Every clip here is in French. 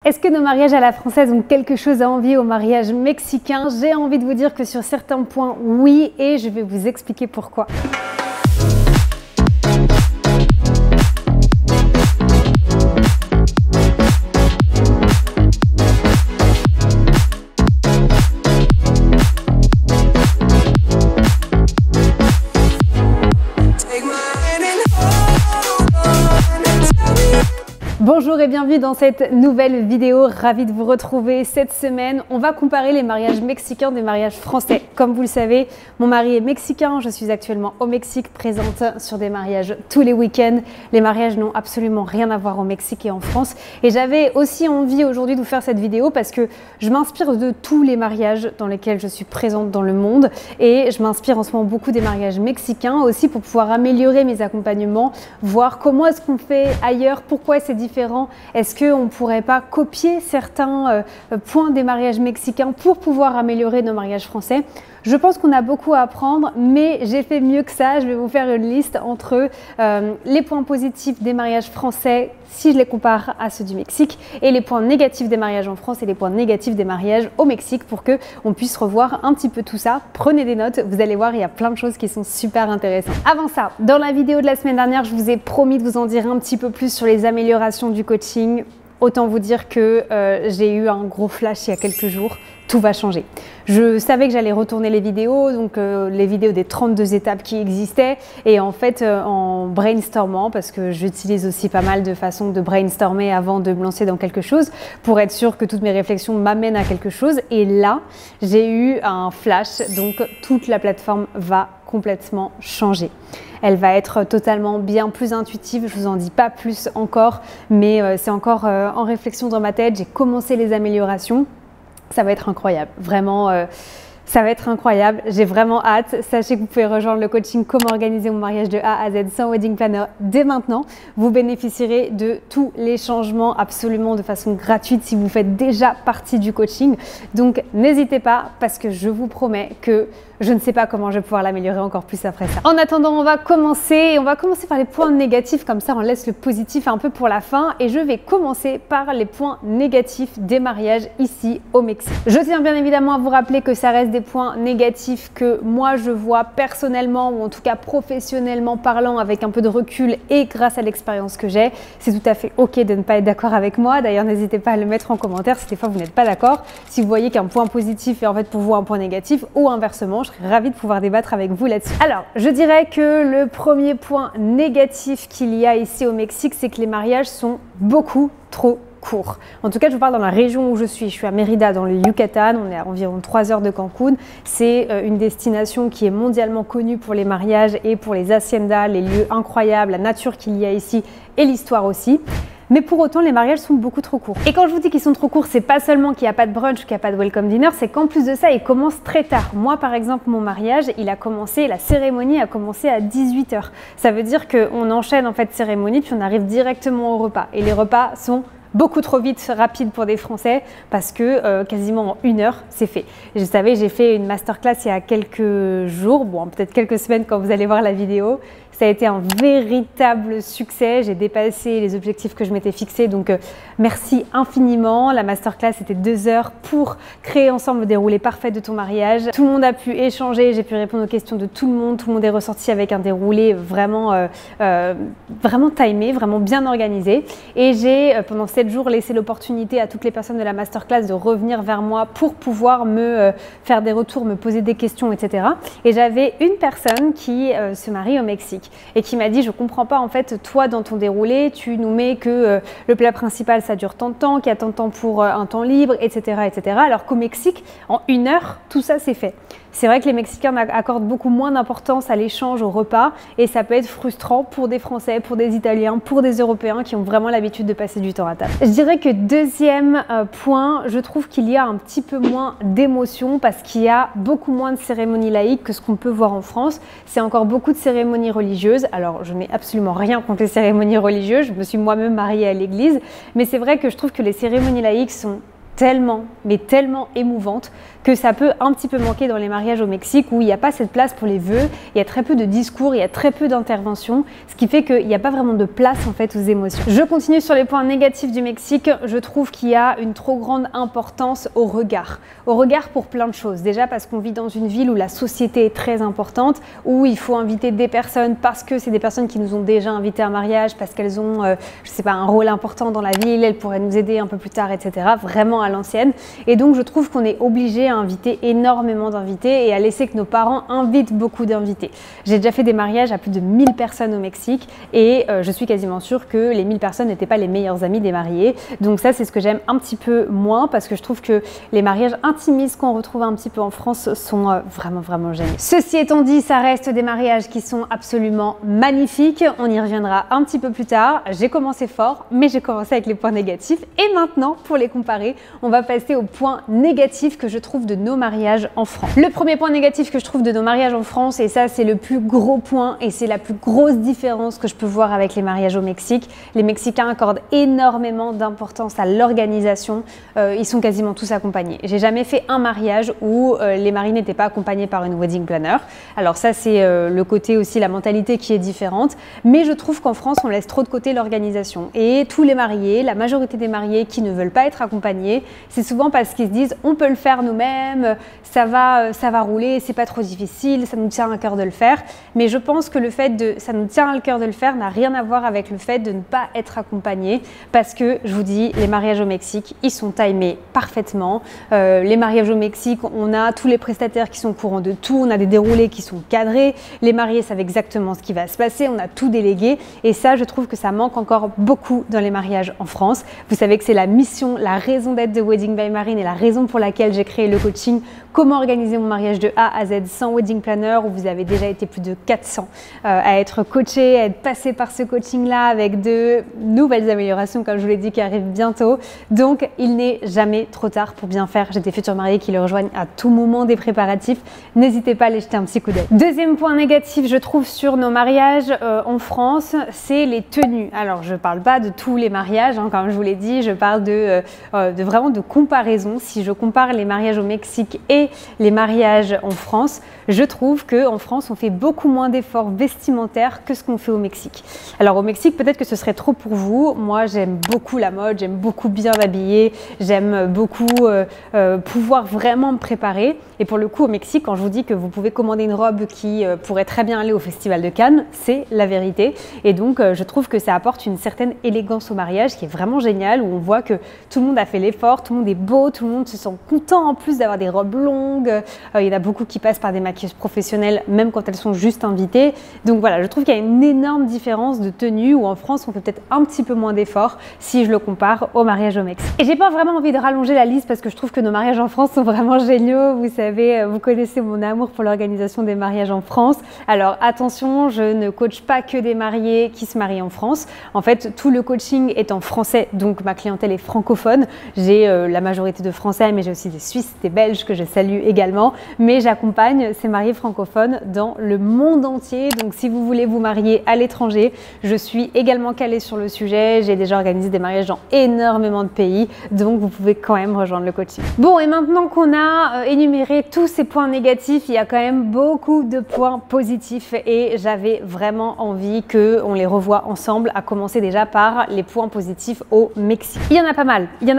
Est-ce que nos mariages à la française ont quelque chose à envier aux mariages mexicains? J'ai envie de vous dire que sur certains points, oui, et je vais vous expliquer pourquoi. Bonjour et bienvenue dans cette nouvelle vidéo, ravie de vous retrouver cette semaine. On va comparer les mariages mexicains des mariages français. Comme vous le savez, mon mari est mexicain, je suis actuellement au Mexique, présente sur des mariages tous les week-ends. Les mariages n'ont absolument rien à voir au Mexique et en France. Et j'avais aussi envie aujourd'hui de vous faire cette vidéo parce que je m'inspire de tous les mariages dans lesquels je suis présente dans le monde. Et je m'inspire en ce moment beaucoup des mariages mexicains aussi pour pouvoir améliorer mes accompagnements, voir comment est-ce qu'on fait ailleurs, pourquoi c'est différent. Est-ce qu'on ne pourrait pas copier certains points des mariages mexicains pour pouvoir améliorer nos mariages français? Je pense qu'on a beaucoup à apprendre, mais j'ai fait mieux que ça. Je vais vous faire une liste entre les points positifs des mariages français si je les compare à ceux du Mexique et les points négatifs des mariages en France et les points négatifs des mariages au Mexique pour qu'on puisse revoir un petit peu tout ça. Prenez des notes, vous allez voir, il y a plein de choses qui sont super intéressantes. Avant ça, dans la vidéo de la semaine dernière, je vous ai promis de vous en dire un petit peu plus sur les améliorations du coaching. Autant vous dire que j'ai eu un gros flash il y a quelques jours. Tout va changer. Je savais que j'allais retourner les vidéos, donc les vidéos des 32 étapes qui existaient, et en fait en brainstormant, parce que j'utilise aussi pas mal de façons de brainstormer avant de me lancer dans quelque chose, pour être sûr que toutes mes réflexions m'amènent à quelque chose. Et là, j'ai eu un flash, donc toute la plateforme va complètement changer. Elle va être totalement bien plus intuitive, je vous en dis pas plus encore, mais c'est encore en réflexion dans ma tête. J'ai commencé les améliorations. Ça va être incroyable, vraiment, ça va être incroyable. J'ai vraiment hâte. Sachez que vous pouvez rejoindre le coaching Comment organiser mon mariage de A à Z sans wedding planner dès maintenant. Vous bénéficierez de tous les changements absolument de façon gratuite si vous faites déjà partie du coaching. Donc n'hésitez pas parce que je vous promets que je ne sais pas comment je vais pouvoir l'améliorer encore plus après ça. En attendant, on va commencer par les points négatifs, comme ça on laisse le positif un peu pour la fin. Et je vais commencer par les points négatifs des mariages ici au Mexique. Je tiens bien évidemment à vous rappeler que ça reste des points négatifs que moi je vois personnellement, ou en tout cas professionnellement parlant, avec un peu de recul et grâce à l'expérience que j'ai. C'est tout à fait ok de ne pas être d'accord avec moi. D'ailleurs, n'hésitez pas à le mettre en commentaire si des fois vous n'êtes pas d'accord. Si vous voyez qu'un point positif est en fait pour vous un point négatif, ou inversement, je serais ravie de pouvoir débattre avec vous là-dessus. Alors, je dirais que le premier point négatif qu'il y a ici au Mexique, c'est que les mariages sont beaucoup trop court. En tout cas, je vous parle dans la région où je suis. Je suis à Mérida, dans le Yucatan. On est à environ 3 heures de Cancun. C'est une destination qui est mondialement connue pour les mariages et pour les haciendas, les lieux incroyables, la nature qu'il y a ici et l'histoire aussi. Mais pour autant, les mariages sont beaucoup trop courts. Et quand je vous dis qu'ils sont trop courts, c'est pas seulement qu'il n'y a pas de brunch ou qu'il n'y a pas de welcome dinner, c'est qu'en plus de ça, ils commencent très tard. Moi, par exemple, mon mariage, la cérémonie a commencé à 18 h. Ça veut dire qu'on enchaîne en fait cérémonie, puis on arrive directement au repas. Et les repas sont beaucoup trop vite, rapide pour des Français, parce que quasiment en 1 heure, c'est fait. Et je savais, j'ai fait une masterclass il y a quelques jours, bon, peut-être quelques semaines quand vous allez voir la vidéo. Ça a été un véritable succès. J'ai dépassé les objectifs que je m'étais fixés, donc merci infiniment. La masterclass était 2 heures pour créer ensemble le déroulé parfait de ton mariage. Tout le monde a pu échanger, j'ai pu répondre aux questions de tout le monde est ressorti avec un déroulé vraiment, vraiment timé, vraiment bien organisé. Et j'ai pendant 7 jours laissé l'opportunité à toutes les personnes de la masterclass de revenir vers moi pour pouvoir me faire des retours, me poser des questions, etc. Et j'avais une personne qui se marie au Mexique et qui m'a dit: je comprends pas, en fait, toi dans ton déroulé tu nous mets que le plat principal ça dure tant de temps, qu'il y a tant de temps pour un temps libre, etc., etc. Alors qu'au Mexique, en 1 heure, tout ça c'est fait. C'est vrai que les Mexicains accordent beaucoup moins d'importance à l'échange, au repas, et ça peut être frustrant pour des Français, pour des Italiens, pour des Européens qui ont vraiment l'habitude de passer du temps à table. Je dirais que deuxième point, je trouve qu'il y a un petit peu moins d'émotion parce qu'il y a beaucoup moins de cérémonies laïques que ce qu'on peut voir en France. C'est encore beaucoup de cérémonies religieuses. Alors, je n'ai absolument rien contre les cérémonies religieuses. Je me suis moi-même mariée à l'église, mais c'est vrai que je trouve que les cérémonies laïques sont tellement, mais tellement émouvante que ça peut un petit peu manquer dans les mariages au Mexique où il n'y a pas cette place pour les vœux, il y a très peu de discours, il y a très peu d'interventions, ce qui fait qu'il n'y a pas vraiment de place en fait aux émotions. Je continue sur les points négatifs du Mexique. Je trouve qu'il y a une trop grande importance au regard pour plein de choses. Déjà parce qu'on vit dans une ville où la société est très importante, où il faut inviter des personnes parce que c'est des personnes qui nous ont déjà invités à un mariage, parce qu'elles ont, je sais pas, un rôle important dans la ville, elles pourraient nous aider un peu plus tard, etc. Vraiment à l'ancienne. Et donc je trouve qu'on est obligé à inviter énormément d'invités et à laisser que nos parents invitent beaucoup d'invités. J'ai déjà fait des mariages à plus de 1000 personnes au Mexique et je suis quasiment sûre que les 1000 personnes n'étaient pas les meilleurs amis des mariés. Donc ça, c'est ce que j'aime un petit peu moins parce que je trouve que les mariages intimistes qu'on retrouve un petit peu en France sont vraiment géniaux. Ceci étant dit, ça reste des mariages qui sont absolument magnifiques. On y reviendra un petit peu plus tard. J'ai commencé fort, mais j'ai commencé avec les points négatifs. Et maintenant, pour les comparer, on va passer aux points négatifs que je trouve de nos mariages en France. Le premier point négatif que je trouve de nos mariages en France, et ça c'est le plus gros point et c'est la plus grosse différence que je peux voir avec les mariages au Mexique, les Mexicains accordent énormément d'importance à l'organisation. Ils sont quasiment tous accompagnés. J'ai jamais fait un mariage où les mariés n'étaient pas accompagnés par une wedding planner. Alors ça c'est le côté aussi, la mentalité qui est différente, mais je trouve qu'en France on laisse trop de côté l'organisation et tous les mariés, la majorité des mariés qui ne veulent pas être accompagnés, c'est souvent parce qu'ils se disent on peut le faire nous-mêmes, ça va rouler, c'est pas trop difficile, ça nous tient à cœur de le faire. Mais je pense que le fait de ça nous tient à cœur de le faire n'a rien à voir avec le fait de ne pas être accompagné parce que je vous dis, les mariages au Mexique, ils sont timés parfaitement. Les mariages au Mexique, on a tous les prestataires qui sont au courant de tout, on a des déroulés qui sont cadrés, les mariés savent exactement ce qui va se passer, on a tout délégué et ça, je trouve que ça manque encore beaucoup dans les mariages en France. Vous savez que c'est la mission, la raison d'être de Wedding by Marine et la raison pour laquelle j'ai créé le coaching Comment organiser mon mariage de A à Z sans wedding planner, où vous avez déjà été plus de 400 à être coaché, à être passé par ce coaching-là avec de nouvelles améliorations, comme je vous l'ai dit, qui arrivent bientôt. Donc, il n'est jamais trop tard pour bien faire. J'ai des futurs mariés qui le rejoignent à tout moment des préparatifs. N'hésitez pas à aller jeter un petit coup d'œil. Deuxième point négatif, je trouve, sur nos mariages en France, c'est les tenues. Alors, je ne parle pas de tous les mariages, hein, comme je vous l'ai dit, je parle vraiment de comparaison. Si je compare les mariages au Mexique et les mariages en France, je trouve qu'en France, on fait beaucoup moins d'efforts vestimentaires que ce qu'on fait au Mexique. Alors au Mexique, peut-être que ce serait trop pour vous. Moi, j'aime beaucoup la mode, j'aime beaucoup bien m'habiller, j'aime beaucoup pouvoir vraiment me préparer. Et pour le coup, au Mexique, quand je vous dis que vous pouvez commander une robe qui pourrait très bien aller au Festival de Cannes, c'est la vérité. Et donc, je trouve que ça apporte une certaine élégance au mariage qui est vraiment géniale, où on voit que tout le monde a fait l'effort, tout le monde est beau, tout le monde se sent content en plus d'avoir des robes longues. Il y en a beaucoup qui passent par des maquilleuses professionnelles, même quand elles sont juste invitées. Donc voilà, je trouve qu'il y a une énorme différence de tenue, où en France, on fait peut-être un petit peu moins d'efforts si je le compare au mariage au Mexique. Et j'ai pas vraiment envie de rallonger la liste parce que je trouve que nos mariages en France sont vraiment géniaux. Vous savez, vous connaissez mon amour pour l'organisation des mariages en France. Alors attention, je ne coach pas que des mariés qui se marient en France. En fait, tout le coaching est en français, donc ma clientèle est francophone. J'ai la majorité de Français, mais j'ai aussi des Suisses, des Belges que je salue également. Mais j'accompagne ces mariés francophones dans le monde entier. Donc si vous voulez vous marier à l'étranger, je suis également calée sur le sujet. J'ai déjà organisé des mariages dans énormément de pays, donc vous pouvez quand même rejoindre le coaching. Bon, et maintenant qu'on a énuméré tous ces points négatifs, il y a quand même beaucoup de points positifs et j'avais vraiment envie qu'on les revoie ensemble, à commencer déjà par les points positifs au Mexique. Il y en a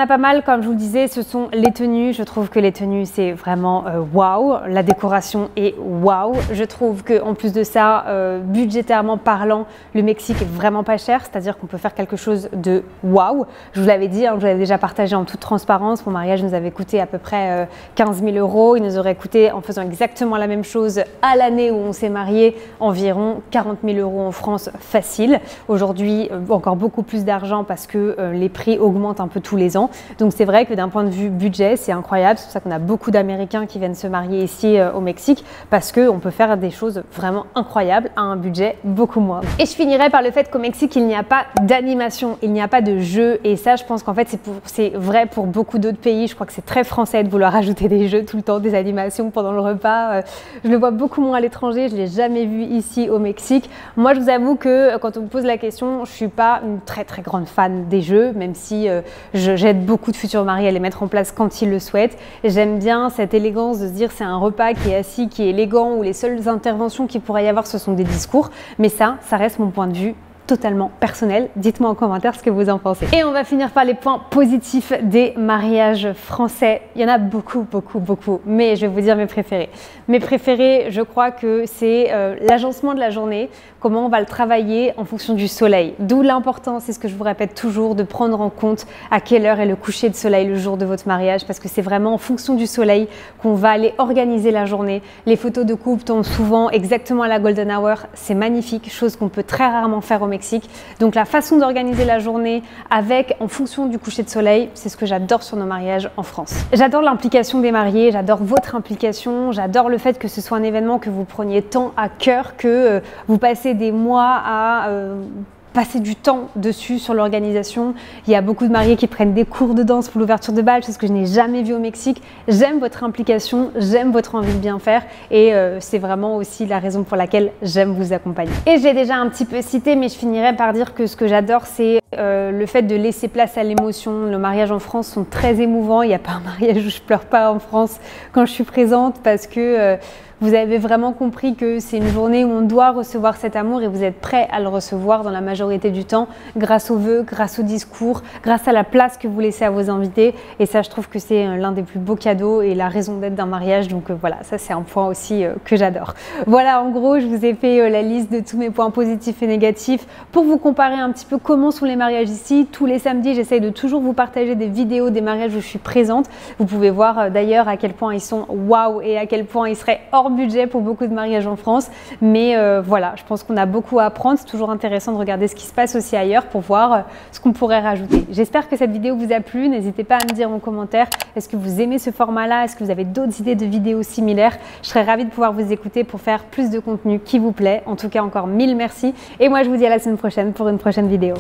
pas mal, comme je vous le disais, ce sont les tenues. Je trouve que les tenues, c'est vraiment waouh. La décoration est waouh. Je trouve qu'en plus de ça, budgétairement parlant, le Mexique est vraiment pas cher, c'est-à-dire qu'on peut faire quelque chose de waouh. Je vous l'avais dit, hein, je vous l'avais déjà partagé en toute transparence, mon mariage nous avait coûté à peu près 15 000 €. Il nous aurait coûté, en faisant exactement la même chose à l'année où on s'est marié, environ 40 000 € en France facile. Aujourd'hui, encore beaucoup plus d'argent parce que les prix augmentent un peu tous les ans. Donc c'est vrai que d'un point de vue budget, c'est incroyable. C'est pour ça qu'on a beaucoup d'Américains qui viennent se marier ici au Mexique, parce qu'on peut faire des choses vraiment incroyables à un budget beaucoup moindre. Et je finirai par le fait qu'au Mexique, il n'y a pas d'animation, il n'y a pas de jeu. Et ça, je pense qu'en fait, c'est vrai pour beaucoup d'autres pays. Je crois que c'est très français de vouloir ajouter des jeux tout le temps, des animations pendant le repas. Je le vois beaucoup moins à l'étranger, je ne l'ai jamais vu ici au Mexique. Moi, je vous avoue que quand on me pose la question, je ne suis pas une très grande fan des jeux, même si j'aide beaucoup de futurs futurs mariés à les mettre en place quand ils le souhaitent. J'aime bien cette élégance de se dire c'est un repas qui est assis, qui est élégant, où les seules interventions qu'il pourrait y avoir ce sont des discours, mais ça reste mon point de vue totalement personnel. Dites-moi en commentaire ce que vous en pensez. Et on va finir par les points positifs des mariages français. Il y en a beaucoup, mais je vais vous dire mes préférés. Mes préférés, je crois que c'est l'agencement de la journée, comment on va le travailler en fonction du soleil. D'où l'importance, c'est ce que je vous répète toujours, de prendre en compte à quelle heure est le coucher de soleil le jour de votre mariage, parce que c'est vraiment en fonction du soleil qu'on va aller organiser la journée. Les photos de couple tombent souvent exactement à la golden hour, c'est magnifique, chose qu'on peut très rarement faire au Mexique. Donc la façon d'organiser la journée en fonction du coucher de soleil, c'est ce que j'adore sur nos mariages en France. J'adore l'implication des mariés, j'adore votre implication, j'adore le fait que ce soit un événement que vous preniez tant à cœur, que vous passez des mois à passer du temps dessus sur l'organisation. Il y a beaucoup de mariés qui prennent des cours de danse pour l'ouverture de bal, chose que je n'ai jamais vu au Mexique. J'aime votre implication, j'aime votre envie de bien faire et c'est vraiment aussi la raison pour laquelle j'aime vous accompagner. Et j'ai déjà un petit peu cité, mais je finirai par dire que ce que j'adore, c'est le fait de laisser place à l'émotion. Nos mariages en France sont très émouvants. Il n'y a pas un mariage où je pleure pas en France quand je suis présente parce que vous avez vraiment compris que c'est une journée où on doit recevoir cet amour et vous êtes prêt à le recevoir dans la majorité du temps grâce aux vœux, grâce au discours, grâce à la place que vous laissez à vos invités. Et ça, je trouve que c'est l'un des plus beaux cadeaux et la raison d'être d'un mariage. Donc voilà, ça c'est un point aussi que j'adore. Voilà, en gros, je vous ai fait la liste de tous mes points positifs et négatifs pour vous comparer un petit peu comment sont les mariages ici. Tous les samedis, j'essaye de toujours vous partager des vidéos des mariages où je suis présente. Vous pouvez voir d'ailleurs à quel point ils sont waouh et à quel point ils seraient hors budget pour beaucoup de mariages en France, mais voilà, je pense qu'on a beaucoup à apprendre. C'est toujours intéressant de regarder ce qui se passe aussi ailleurs pour voir ce qu'on pourrait rajouter. J'espère que cette vidéo vous a plu. N'hésitez pas à me dire en commentaire, est-ce que vous aimez ce format-là? Est-ce que vous avez d'autres idées de vidéos similaires? Je serais ravie de pouvoir vous écouter pour faire plus de contenu qui vous plaît. En tout cas, encore 1000 merci. Et moi, je vous dis à la semaine prochaine pour une prochaine vidéo.